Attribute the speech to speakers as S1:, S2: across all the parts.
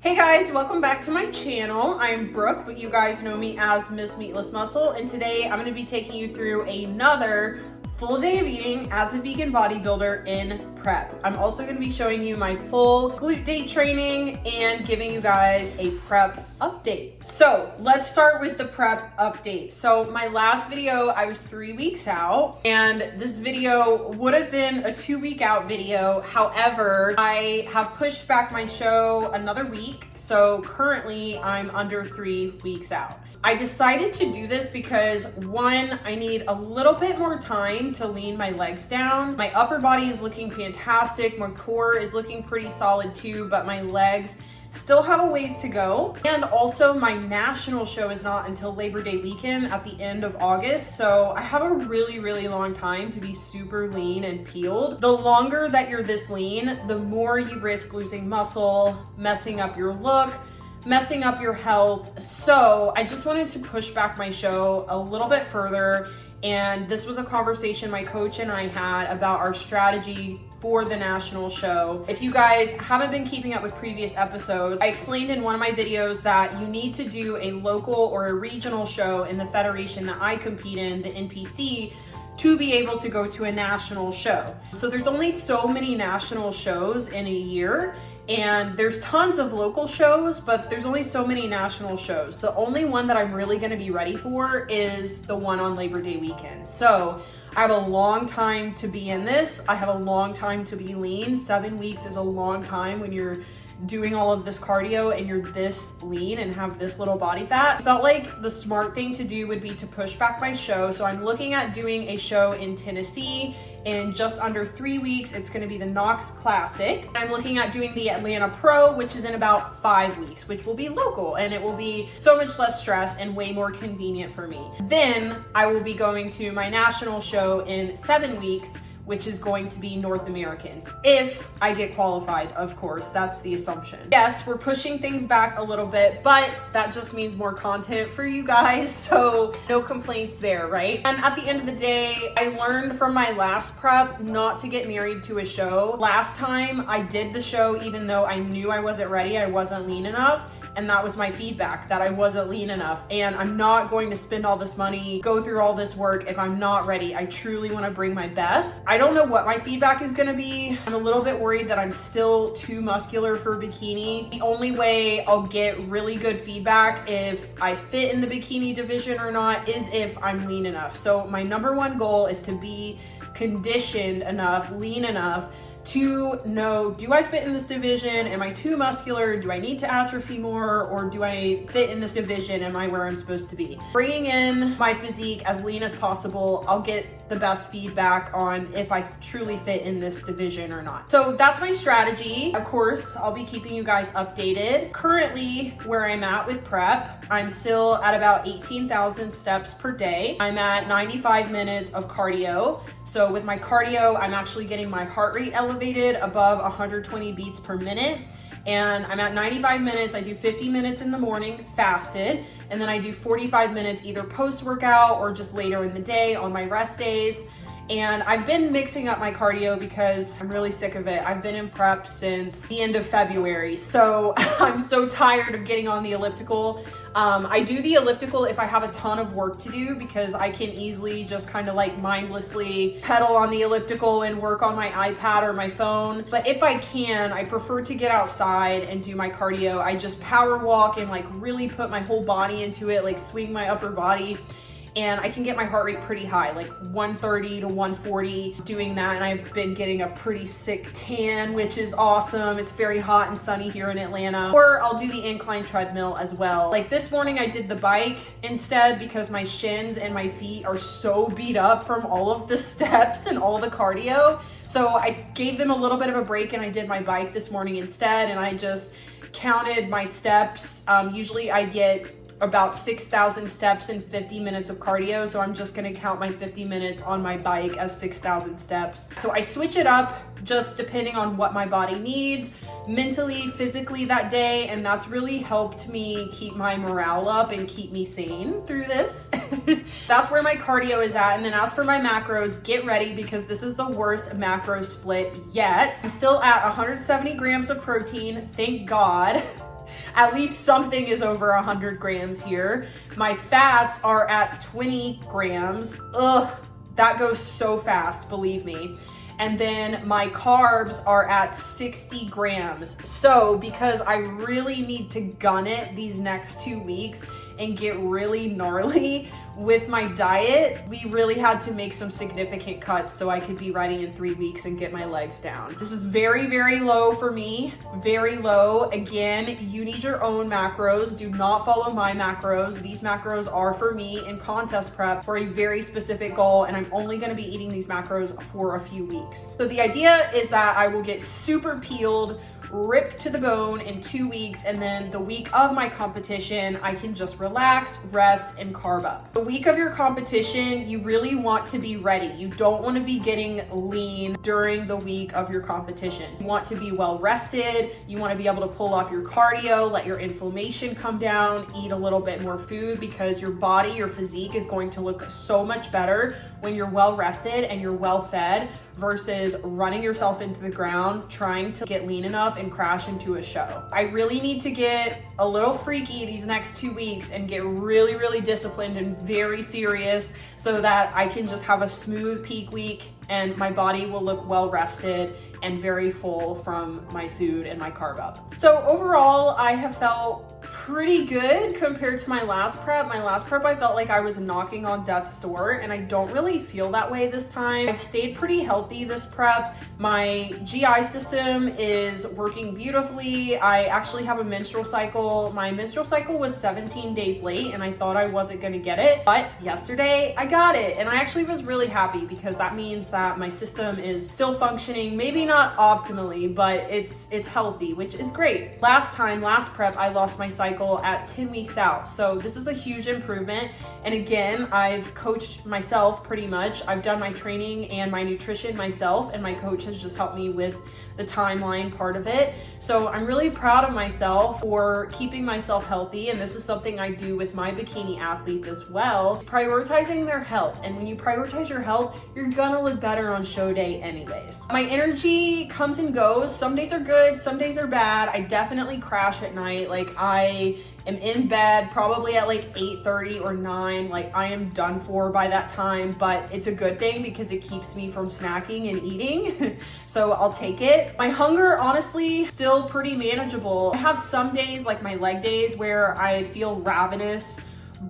S1: Hey guys, welcome back to my channel. I'm Brooke, but you guys know me as Miss Meatless Muscle, and today I'm going to be taking you through another full day of eating as a vegan bodybuilder in prep. I'm also going to be showing you my full glute day training and giving you guys a prep update. So let's start with the prep update. So my last video, I was 3 weeks out, and this video would have been a 2-week out video. However, I have pushed back my show another week. So currently I'm under 3 weeks out. I decided to do this because one, I need a little bit more time to lean my legs down. My upper body is looking fantastic. My core is looking pretty solid too, but my legs still have a ways to go. And also my national show is not until Labor Day weekend at the end of August. So I have a really long time to be super lean and peeled. The longer that you're this lean, the more you risk losing muscle, messing up your look, messing up your health. So I just wanted to push back my show a little bit further. And this was a conversation my coach and I had about our strategy for the national show. If you guys haven't been keeping up with previous episodes, I explained in one of my videos that you need to do a local or a regional show in the federation that I compete in, the NPC, to be able to go to a national show. So there's only so many national shows in a year, and there's tons of local shows, but there's only so many national shows. The only one that I'm really gonna be ready for is the one on Labor Day weekend. So I have a long time to be in this. I have a long time to be lean. 7 weeks is a long time when you're doing all of this cardio and you're this lean and have this little body fat. I felt like the smart thing to do would be to push back my show. So I'm looking at doing a show in Tennessee in just under 3 weeks. It's gonna be the Knox Classic. I'm looking at doing the Atlanta Pro, which is in about 5 weeks, which will be local, and it will be so much less stress and way more convenient for me. Then I will be going to my national show in 7 weeks, which is going to be North Americans. If I get qualified, of course, that's the assumption. Yes, we're pushing things back a little bit, but that just means more content for you guys, so no complaints there, right? And at the end of the day, I learned from my last prep not to get married to a show. Last time I did the show, even though I knew I wasn't ready, I wasn't lean enough, and that was my feedback, that I wasn't lean enough. And I'm not going to spend all this money, go through all this work if I'm not ready. I truly wanna bring my best. I don't know what my feedback is gonna be. I'm a little bit worried that I'm still too muscular for bikini. The only way I'll get really good feedback if I fit in the bikini division or not is if I'm lean enough. So my number one goal is to be conditioned enough, lean enough to know, do I fit in this division? Am I too muscular? Do I need to atrophy more? Or do I fit in this division? Am I where I'm supposed to be? Bringing in my physique as lean as possible, I'll get the best feedback on if I truly fit in this division or not. So that's my strategy. Of course, I'll be keeping you guys updated. Currently, where I'm at with prep, I'm still at about 18,000 steps per day. I'm at 95 minutes of cardio. So with my cardio, I'm actually getting my heart rate elevated above 120 beats per minute. And I'm at 95 minutes. I do 50 minutes in the morning fasted, and then I do 45 minutes either post-workout or just later in the day on my rest days. And I've been mixing up my cardio because I'm really sick of it. I've been in prep since the end of February, so I'm so tired of getting on the elliptical. I do the elliptical if I have a ton of work to do, because I can easily just kind of like mindlessly pedal on the elliptical and work on my iPad or my phone. But if I can, I prefer to get outside and do my cardio. I just power walk and like really put my whole body into it, like swing my upper body. And I can get my heart rate pretty high, like 130 to 140 doing that. And I've been getting a pretty sick tan, which is awesome. It's very hot and sunny here in Atlanta. Or I'll do the incline treadmill as well. Like this morning I did the bike instead because my shins and my feet are so beat up from all of the steps and all the cardio. So I gave them a little bit of a break and I did my bike this morning instead. And I just counted my steps. Usually I get about 6,000 steps and 50 minutes of cardio. So I'm just gonna count my 50 minutes on my bike as 6,000 steps. So I switch it up just depending on what my body needs, mentally, physically that day. And that's really helped me keep my morale up and keep me sane through this. That's where my cardio is at. And then as for my macros, get ready because this is the worst macro split yet. I'm still at 170 grams of protein, thank God. At least something is over 100 grams here. My fats are at 20 grams. Ugh, that goes so fast, believe me. And then my carbs are at 60 grams. So because I really need to gun it these next 2 weeks and get really gnarly with my diet, we really had to make some significant cuts so I could be ready in 3 weeks and get my legs down. This is very, very low for me, very low. Again, you need your own macros. Do not follow my macros. These macros are for me in contest prep for a very specific goal, and I'm only gonna be eating these macros for a few weeks. So the idea is that I will get super peeled, ripped to the bone in 2 weeks, and then the week of my competition, I can just relax, rest, and carb up. The week of your competition, you really want to be ready. You don't want to be getting lean during the week of your competition. You want to be well rested. You want to be able to pull off your cardio, let your inflammation come down, eat a little bit more food, because your body, your physique is going to look so much better when you're well rested and you're well fed versus running yourself into the ground trying to get lean enough and crash into a show. I really need to get a little freaky these next 2 weeks and get really, really disciplined and very serious so that I can just have a smooth peak week and my body will look well rested and very full from my food and my carb up. So overall, I have felt pretty good compared to my last prep. My last prep, I felt like I was knocking on death's door, and I don't really feel that way this time. I've stayed pretty healthy this prep. My GI system is working beautifully. I actually have a menstrual cycle. My menstrual cycle was 17 days late, and I thought I wasn't gonna get it, but yesterday I got it, and I actually was really happy because that means that my system is still functioning, maybe not optimally, but it's healthy, which is great. Last prep, I lost my cycle at 10 weeks out. So this is a huge improvement. And again, I've coached myself pretty much. I've done my training and my nutrition myself, and my coach has just helped me with the timeline part of it. So I'm really proud of myself for keeping myself healthy. And this is something I do with my bikini athletes as well, prioritizing their health. And when you prioritize your health, you're gonna look better on show day anyways. My energy comes and goes. Some days are good, some days are bad. I definitely crash at night. Like I am in bed probably at like 8:30 or 9. Like I am done for by that time, but it's a good thing because it keeps me from snacking and eating. So I'll take it. My hunger, honestly, still pretty manageable. I have some days, like my leg days, where I feel ravenous,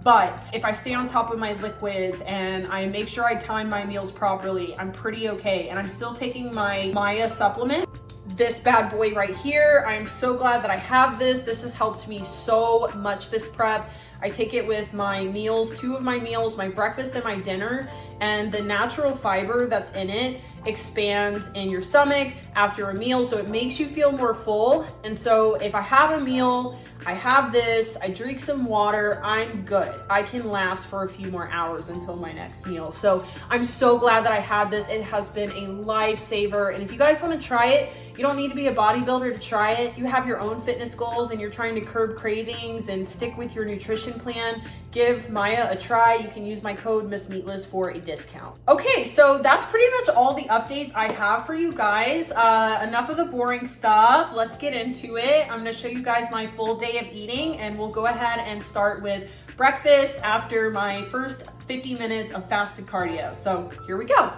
S1: but if I stay on top of my liquids and I make sure I time my meals properly, I'm pretty okay. And I'm still taking my Maya supplement. This bad boy right here, I am so glad that I have this. This has helped me so much this prep. I take it with my meals, 2 of my meals, my breakfast and my dinner, and the natural fiber that's in it expands in your stomach after a meal, so it makes you feel more full. And so if I have a meal, I have this, I drink some water, I'm good. I can last for a few more hours until my next meal. So I'm so glad that I had this. It has been a lifesaver. And if you guys want to try it, you don't need to be a bodybuilder to try it. You have your own fitness goals and you're trying to curb cravings and stick with your nutrition plan, give Maya a try. You can use my code msmeatless for a discount. Okay, so that's pretty much all the updates I have for you guys. Enough of the boring stuff. Let's get into it. I'm gonna show you guys my full day of eating, and we'll go ahead and start with breakfast after my first 50 minutes of fasted cardio. So here we go.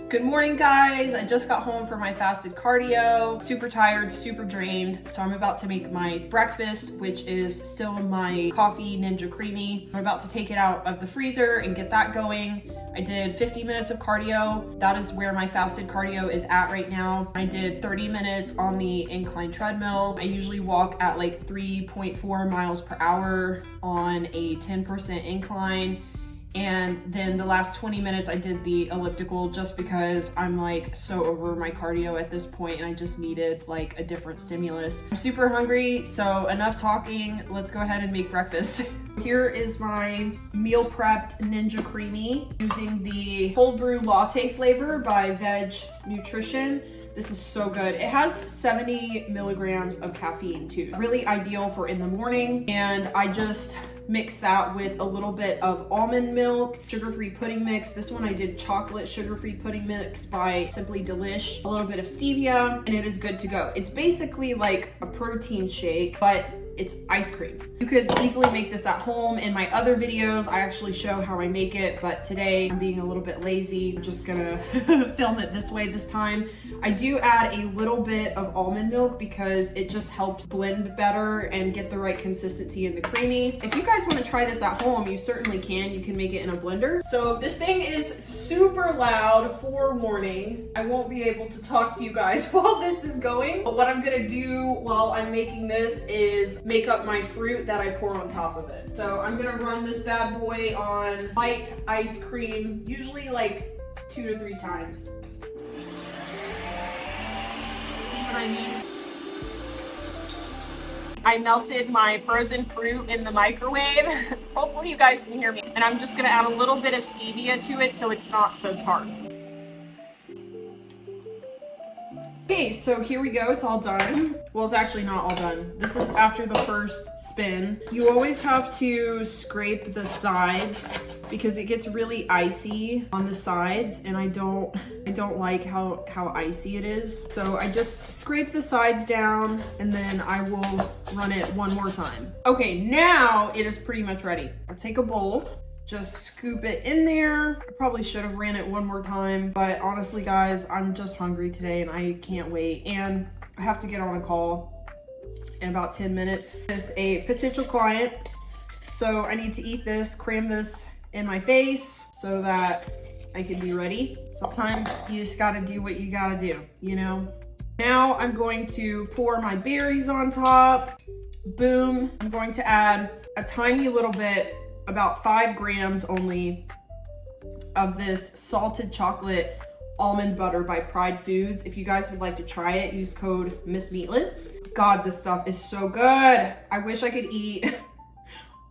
S1: Good morning, guys. I just got home from my fasted cardio. Super tired, super drained. So I'm about to make my breakfast, which is still my coffee Ninja Creami. I'm about to take it out of the freezer and get that going. I did 50 minutes of cardio. That is where my fasted cardio is at right now. I did 30 minutes on the incline treadmill. I usually walk at like 3.4 miles per hour on a 10% incline. And then the last 20 minutes I did the elliptical just because I'm like so over my cardio at this point and I just needed like a different stimulus. I'm super hungry, so enough talking. Let's go ahead and make breakfast. Here is my meal prepped Ninja Creami using the cold brew latte flavor by Vedge Nutrition. This is so good. It has 70 milligrams of caffeine too. Really ideal for in the morning. And I just mix that with a little bit of almond milk, sugar-free pudding mix. This one I did chocolate sugar-free pudding mix by Simply Delish, a little bit of stevia, and it is good to go. It's basically like a protein shake, but it's ice cream. You could easily make this at home. In my other videos, I actually show how I make it, but today I'm being a little bit lazy. I'm just gonna film it this way this time. I do add a little bit of almond milk because it just helps blend better and get the right consistency in the creamy. If you guys want to try this at home, you certainly can. You can make it in a blender. So this thing is super loud, forewarning. I won't be able to talk to you guys while this is going, but what I'm gonna do while I'm making this is make up my fruit that I pour on top of it. So I'm gonna run this bad boy on light ice cream, usually like 2 to 3 times. See what I mean? I melted my frozen fruit in the microwave. Hopefully you guys can hear me. And I'm just gonna add a little bit of stevia to it so it's not so tart. Okay, so here we go, it's all done. Well, it's actually not all done. This is after the first spin. You always have to scrape the sides because it gets really icy on the sides, and I don't like how icy it is. So I just scrape the sides down and then I will run it one more time. Okay, now it is pretty much ready. I'll take a bowl. Just scoop it in there. I probably should have ran it one more time, but honestly guys, I'm just hungry today and I can't wait. And I have to get on a call in about 10 minutes with a potential client. So I need to eat this, cram this in my face so that I can be ready. Sometimes you just gotta do what you gotta do, you know? Now I'm going to pour my berries on top. Boom. I'm going to add a tiny little bit, about 5 grams only, of this salted chocolate almond butter by Pride Foods. If you guys would like to try it, use code msmeatless. God, this stuff is so good. I wish I could eat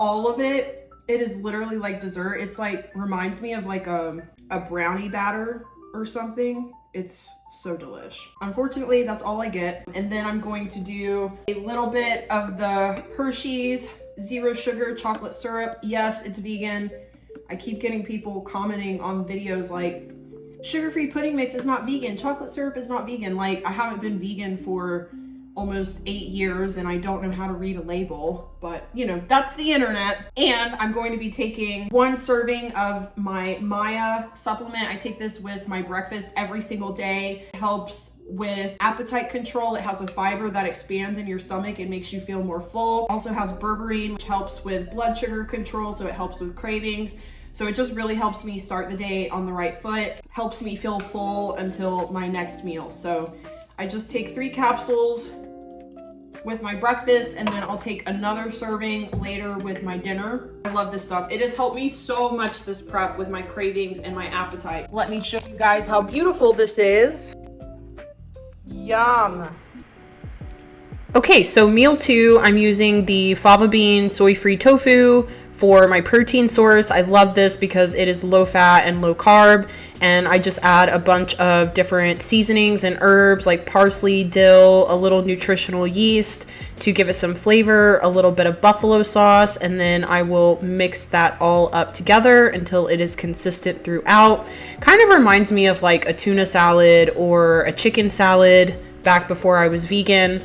S1: all of it. It is literally like dessert. It's like, reminds me of like a brownie batter or something. It's so delish. Unfortunately, that's all I get. And then I'm going to do a little bit of the Hershey's zero sugar chocolate syrup. Yes, it's vegan. I keep getting people commenting on videos like, sugar-free pudding mix is not vegan, chocolate syrup is not vegan. Like, I haven't been vegan for almost 8 years and I don't know how to read a label, but you know, that's the internet. And I'm going to be taking 1 serving of my Maya supplement. I take this with my breakfast every single day. It helps with appetite control. It has a fiber that expands in your stomach and makes you feel more full. Also has berberine, which helps with blood sugar control, so it helps with cravings. So it just really helps me start the day on the right foot, helps me feel full until my next meal. So I just take 3 capsules with my breakfast, and then I'll take another serving later with my dinner. I love this stuff. It has helped me so much this prep with my cravings and my appetite. Let me show you guys how beautiful this is. Yum. Okay, so meal 2, I'm using the fava bean soy-free tofu for my protein source. I love this because it is low fat and low carb, and I just add a bunch of different seasonings and herbs like parsley, dill, a little nutritional yeast to give it some flavor, a little bit of buffalo sauce, and then I will mix that all up together until it is consistent throughout. Kind of reminds me of like a tuna salad or a chicken salad back before I was vegan.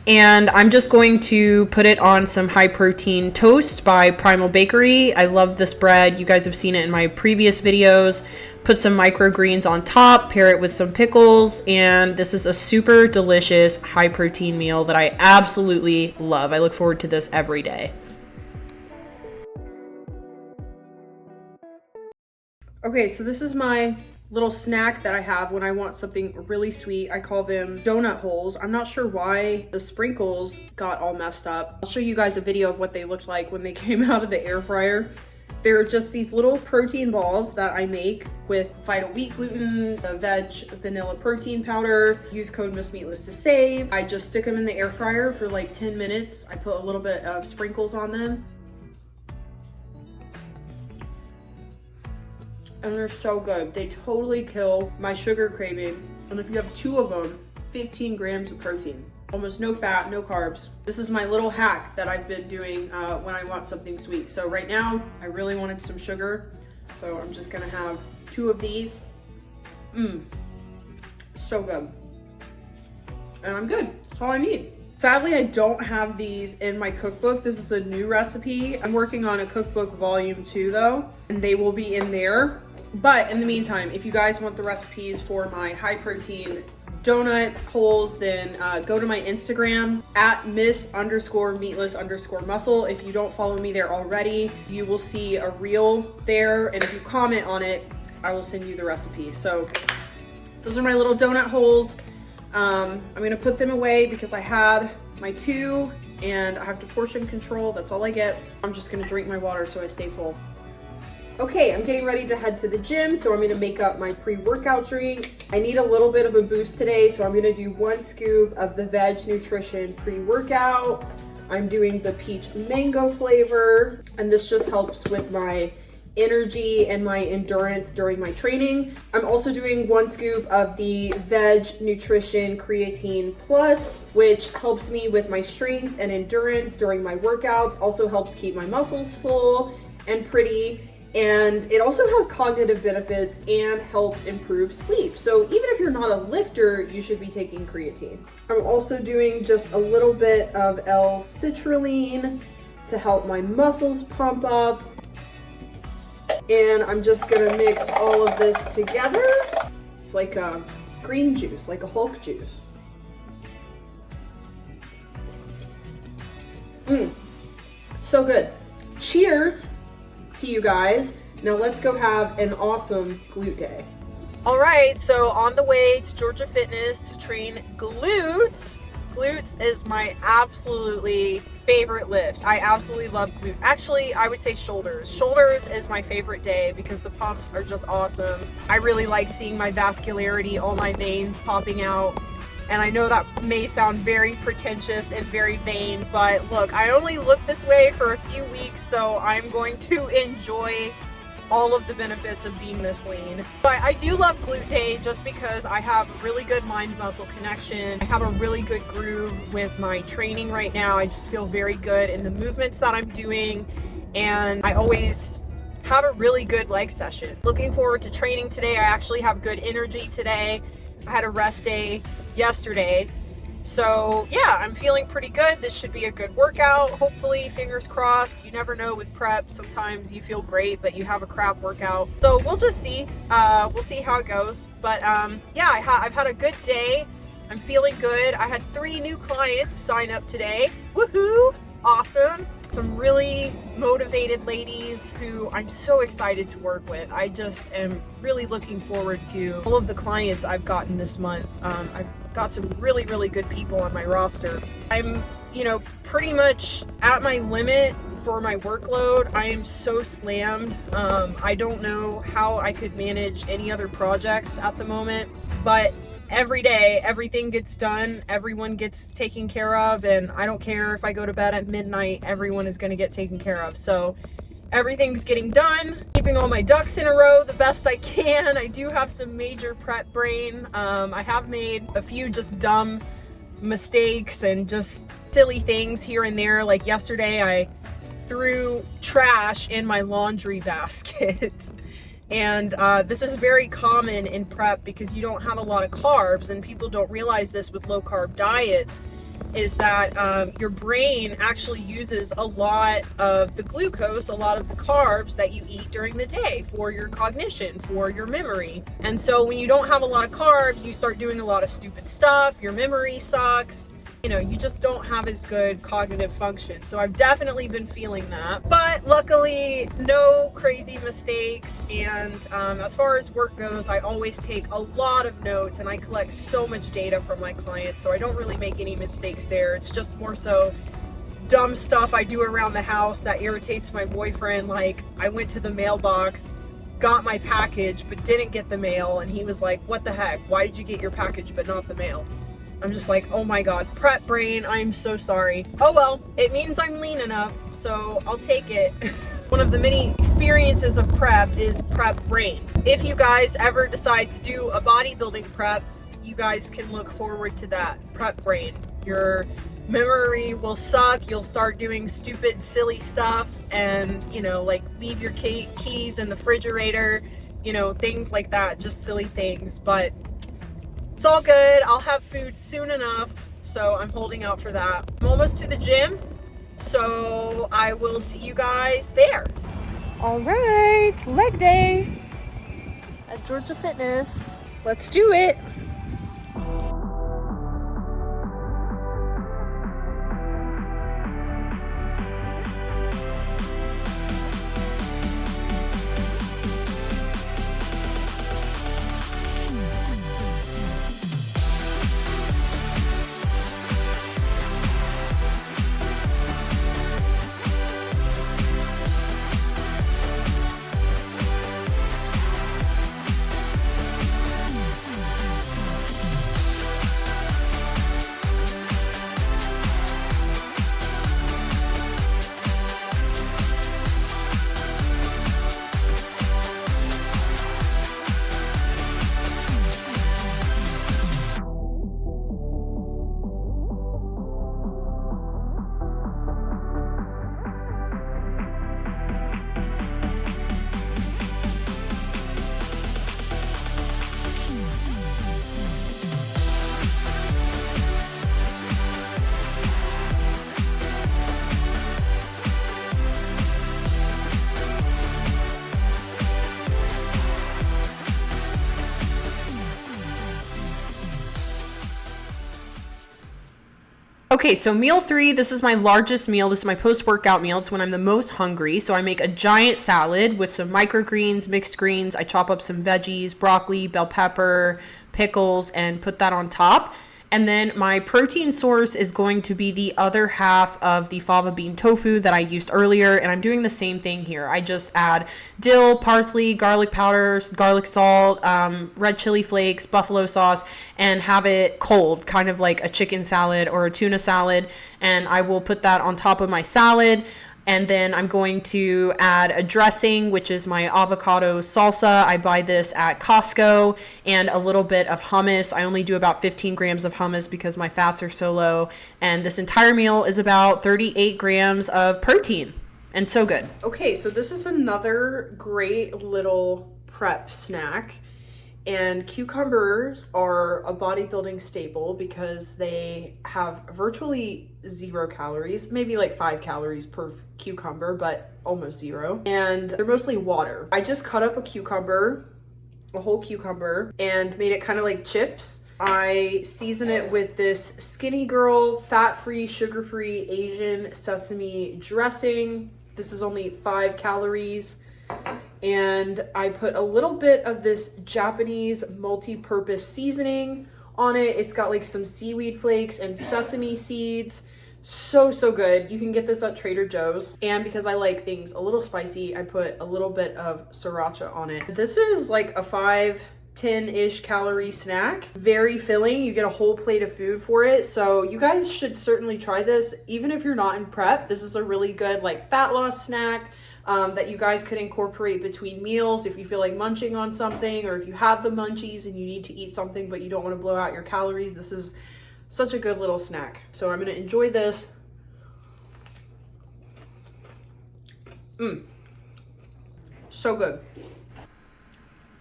S1: And I'm just going to put it on some high protein toast by Primal Bakery. I love this bread. You guys have seen it in my previous videos. Put some microgreens on top, pair it with some pickles, and this is a super delicious high protein meal that I absolutely love. I look forward to this every day. Okay, so this is my little snack that I have when I want something really sweet. I call them donut holes. I'm not sure why the sprinkles got all messed up. I'll show you guys a video of what they looked like when they came out of the air fryer. They're just these little protein balls that I make with Vital Wheat gluten, the Vedge vanilla protein powder. Use code msmeatless to save. I just stick them in the air fryer for like 10 minutes. I put a little bit of sprinkles on them. And they're so good. They totally kill my sugar craving. And if you have 2 of them, 15 grams of protein. Almost no fat, no carbs. This is my little hack that I've been doing when I want something sweet. So right now, I really wanted some sugar. So I'm just gonna have 2 of these. So good. And I'm good. That's all I need. Sadly, I don't have these in my cookbook. This is a new recipe. I'm working on a cookbook volume 2 though, and they will be in there. But in the meantime, if you guys want the recipes for my high protein donut holes, then go to my Instagram at miss_meatless_muscle. If you don't follow me there already, you will see a reel there, and if you comment on it, I will send you the recipe. So those are my little donut holes. I'm gonna put them away because I had my 2 and I have to portion control. That's all I get. I'm just gonna drink my water so I stay full. Okay, I'm getting ready to head to the gym, so I'm gonna make up my pre-workout drink. I need a little bit of a boost today, so I'm gonna do 1 scoop of the Vedge Nutrition pre-workout. I'm doing the peach mango flavor, and this just helps with my energy and my endurance during my training. I'm also doing 1 scoop of the Vedge Nutrition Creatine Plus, which helps me with my strength and endurance during my workouts, also helps keep my muscles full and pretty. And it also has cognitive benefits and helps improve sleep. So even if you're not a lifter, you should be taking creatine. I'm also doing just a little bit of L-citrulline to help my muscles pump up. And I'm just gonna mix all of this together. It's like a green juice, like a Hulk juice. So good. Cheers to you guys. Now let's go have an awesome glute day. All right, so on the way to Georgia Fitness to train glutes. Glutes is my absolutely favorite lift. I absolutely love glute. Actually, I would say shoulders. Shoulders is my favorite day because the pumps are just awesome. I really like seeing my vascularity, all my veins popping out. And I know that may sound very pretentious and very vain, but look, I only look this way for a few weeks, so I'm going to enjoy all of the benefits of being this lean. But I do love glute day just because I have really good mind-muscle connection. I have a really good groove with my training right now. I just feel very good in the movements that I'm doing, and I always have a really good leg session. Looking forward to training today. I actually have good energy today. I had a rest day yesterday, so yeah, I'm feeling pretty good. This should be a good workout, hopefully, fingers crossed. You never know with prep. Sometimes you feel great but you have a crap workout, so we'll just see. We'll see how it goes, but yeah, I've had a good day. I'm feeling good. I had 3 new clients sign up today. Woohoo! Awesome. Some really motivated ladies who I'm so excited to work with. I just am really looking forward to all of the clients I've gotten this month. I've got some really, really good people on my roster. I'm, pretty much at my limit for my workload. I am so slammed. I don't know how I could manage any other projects at the moment, but every day, everything gets done, everyone gets taken care of, and I don't care if I go to bed at midnight, everyone is going to get taken care of. So everything's getting done, keeping all my ducks in a row the best I can. I do have some major prep brain. I have made a few just dumb mistakes and just silly things here and there. Like yesterday, I threw trash in my laundry basket. And this is very common in prep because you don't have a lot of carbs, and people don't realize this with low carb diets, is that your brain actually uses a lot of the glucose, a lot of the carbs that you eat during the day for your cognition, for your memory. And so when you don't have a lot of carbs, you start doing a lot of stupid stuff, your memory sucks. You just don't have as good cognitive function. So I've definitely been feeling that, but luckily no crazy mistakes. And as far as work goes, I always take a lot of notes and I collect so much data from my clients, so I don't really make any mistakes there. It's just more so dumb stuff I do around the house that irritates my boyfriend. Like, I went to the mailbox, got my package, but didn't get the mail, and he was like, what the heck? Why did you get your package but not the mail? I'm just like, oh my God, prep brain, I'm so sorry. Oh well, it means I'm lean enough, so I'll take it. One of the many experiences of prep is prep brain. If you guys ever decide to do a bodybuilding prep, you guys can look forward to that, prep brain. Your memory will suck, you'll start doing stupid, silly stuff, and like leave your keys in the refrigerator, things like that, just silly things, but it's all good. I'll have food soon enough. So I'm holding out for that. I'm almost to the gym, so I will see you guys there. All right, leg day at Georgia Fitness. Let's do it. Okay, so meal 3, this is my largest meal. This is my post-workout meal. It's when I'm the most hungry. So I make a giant salad with some microgreens, mixed greens. I chop up some veggies, broccoli, bell pepper, pickles, and put that on top. And then my protein source is going to be the other half of the fava bean tofu that I used earlier. And I'm doing the same thing here. I just add dill, parsley, garlic powder, garlic salt, red chili flakes, buffalo sauce, and have it cold, kind of like a chicken salad or a tuna salad. And I will put that on top of my salad. And then I'm going to add a dressing, which is my avocado salsa. I buy this at Costco, and a little bit of hummus. I only do about 15 grams of hummus because my fats are so low. And this entire meal is about 38 grams of protein, and so good. Okay, so this is another great little prep snack. And cucumbers are a bodybuilding staple because they have virtually 0 calories, maybe like 5 calories per cucumber, but almost 0. And they're mostly water. I just cut up a cucumber, a whole cucumber, and made it kind of like chips. I season it with this Skinny Girl, fat-free, sugar-free Asian sesame dressing. This is only 5 calories. And I put a little bit of this Japanese multi-purpose seasoning on it. It's got like some seaweed flakes and sesame seeds. So good. You can get this at Trader Joe's. And because I like things a little spicy, I put a little bit of sriracha on it. This is like a 10-ish calorie snack. Very filling. You get a whole plate of food for it. So you guys should certainly try this. Even if you're not in prep, this is a really good like fat loss snack. That you guys could incorporate between meals if you feel like munching on something, or if you have the munchies and you need to eat something but you don't want to blow out your calories. This is such a good little snack. So I'm going to enjoy this. So good.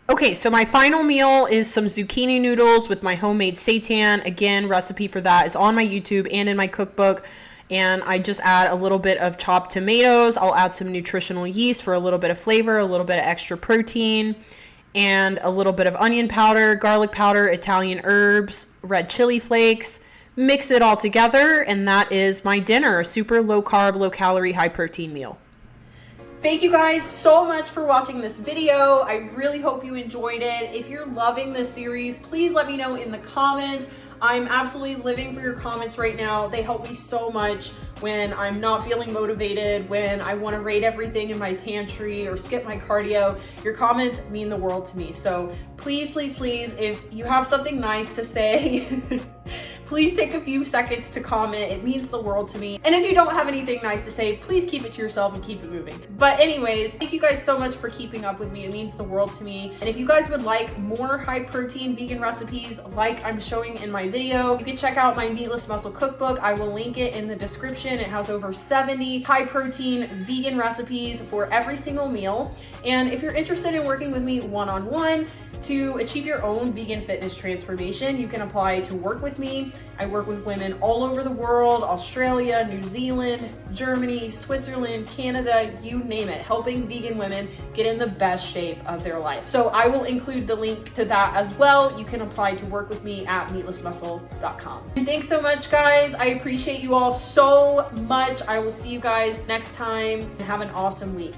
S1: Okay, so my final meal is some zucchini noodles with my homemade seitan. Again, recipe for that is on my YouTube and in my cookbook. And I just add a little bit of chopped tomatoes. I'll add some nutritional yeast for a little bit of flavor, a little bit of extra protein, and a little bit of onion powder, garlic powder, Italian herbs, red chili flakes. Mix it all together, and that is my dinner, a super low carb, low calorie, high protein meal. Thank you guys so much for watching this video. I really hope you enjoyed it. If you're loving this series, please let me know in the comments. I'm absolutely living for your comments right now. They help me so much when I'm not feeling motivated, when I want to rate everything in my pantry or skip my cardio. Your comments mean the world to me. So please, if you have something nice to say, please take a few seconds to comment. It means the world to me. And if you don't have anything nice to say, please keep it to yourself and keep it moving. But anyways, thank you guys so much for keeping up with me. It means the world to me. And if you guys would like more high protein vegan recipes like I'm showing in my video, you can check out my Meatless Muscle Cookbook. I will link it in the description. It has over 70 high protein vegan recipes for every single meal. And if you're interested in working with me one-on-one to achieve your own vegan fitness transformation, you can apply to work with me. I work with women all over the world, Australia, New Zealand, Germany, Switzerland, Canada, you name it, helping vegan women get in the best shape of their life. So I will include the link to that as well. You can apply to work with me at meatlessmuscle.com. And thanks so much, guys. I appreciate you all so much. I will see you guys next time and have an awesome week.